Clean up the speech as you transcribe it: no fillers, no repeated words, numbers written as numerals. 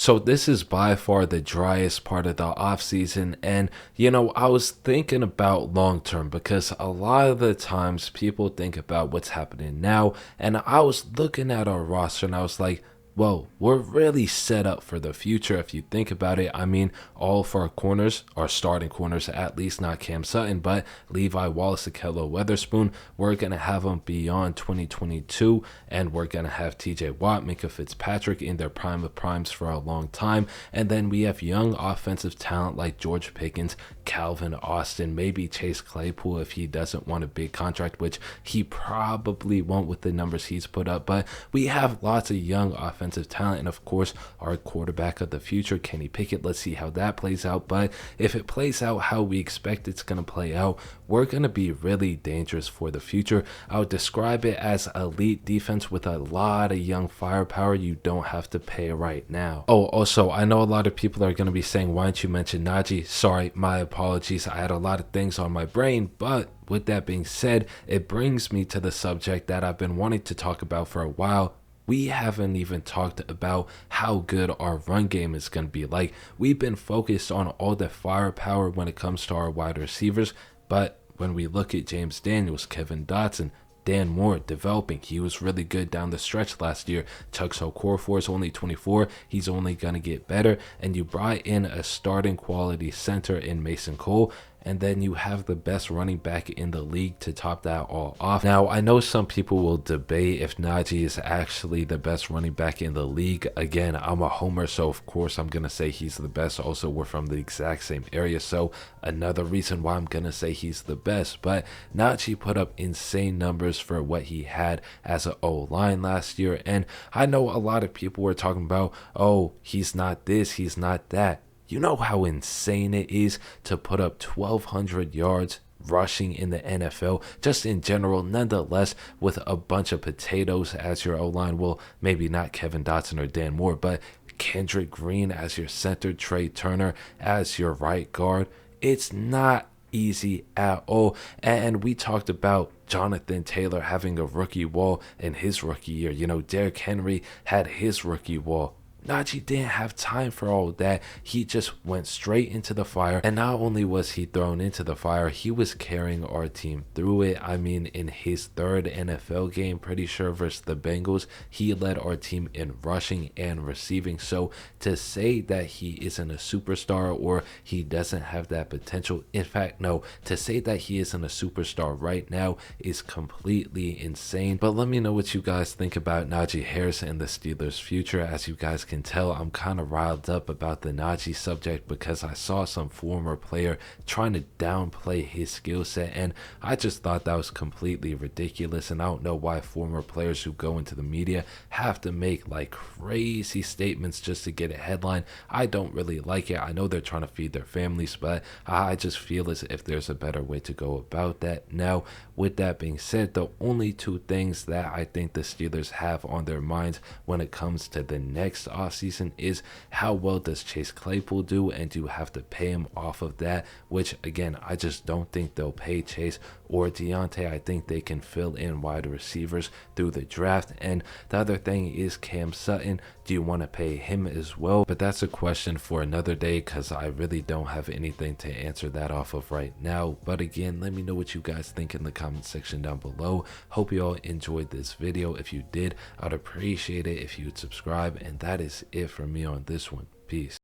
So this is by far the driest part of the off season, and I was thinking about long term because a lot of the times people think about what's happening now, and I was looking at our roster and I was like, well, we're really set up for the future if you think about it. I mean, all of our corners, our starting corners, at least not Cam Sutton, but Levi Wallace, Akello Weatherspoon, we're going to have them beyond 2022, and we're going to have TJ Watt, Minka Fitzpatrick in their prime of primes for a long time. And then we have young offensive talent like George Pickens, Calvin Austin, maybe Chase Claypool if he doesn't want a big contract, which he probably won't with the numbers he's put up. But we have lots of young offensive talent, and of course, our quarterback of the future, Kenny Pickett. Let's see how that plays out. But if it plays out how we expect it's going to play out, we're going to be really dangerous for the future. I would describe it as elite defense with a lot of young firepower you don't have to pay right now. Oh, also, I know a lot of people are going to be saying, why didn't you mention Najee? Sorry, my apologies. I had a lot of things on my brain, but with that being said, it brings me to the subject that I've been wanting to talk about for a while. We haven't even talked about how good our run game is going to be. Like, we've been focused on all the firepower when it comes to our wide receivers, but when we look at James Daniels, Kevin Dotson, Dan Moore developing, he was really good down the stretch last year. Chuck Okorafor is only 24. He's only going to get better. And you brought in a starting quality center in Mason Cole, and then you have the best running back in the league to top that all off. Now, I know some people will debate if Najee is actually the best running back in the league. Again, I'm a homer, so of course I'm going to say he's the best. Also, we're from the exact same area, so another reason why I'm going to say he's the best. But Najee put up insane numbers for what he had as an O-line last year, and I know a lot of people were talking about, oh, he's not this, he's not that. You know how insane it is to put up 1,200 yards rushing in the NFL, just in general, nonetheless, with a bunch of potatoes as your O-line. Well, maybe not Kevin Dotson or Dan Moore, but Kendrick Green as your center, Trey Turner as your right guard. It's not easy at all. And we talked about Jonathan Taylor having a rookie wall in his rookie year. Derrick Henry had his rookie wall. Najee didn't have time for all that. He just went straight into the fire. And not only was he thrown into the fire, he was carrying our team through it. I mean, in his third NFL game, pretty sure, versus the Bengals, he led our team in rushing and receiving. So to say that he isn't a superstar or he doesn't have that potential, in fact, no, to say that he isn't a superstar right now is completely insane. But let me know what you guys think about Najee Harris and the Steelers' future. As you guys can tell, I'm kind of riled up about the Najee subject because I saw some former player trying to downplay his skill set, and I just thought that was completely ridiculous. And I don't know why former players who go into the media have to make like crazy statements just to get a headline. I don't really like it. I know they're trying to feed their families, but I just feel as if there's a better way to go about that. Now, with that being said, the only two things that I think the Steelers have on their minds when it comes to the next offseason is how well does Chase Claypool do, and do you have to pay him off of that, which again, I just don't think they'll pay Chase or Deontay. I think they can fill in wide receivers through the draft. And the other thing is Cam Sutton. Do you want to pay him as well? But that's a question for another day because I really don't have anything to answer that off of right now. But again, let me know what you guys think in the comment section down below. Hope you all enjoyed this video. If you did, I'd appreciate it if you'd subscribe. And that is it for me on this one. Peace.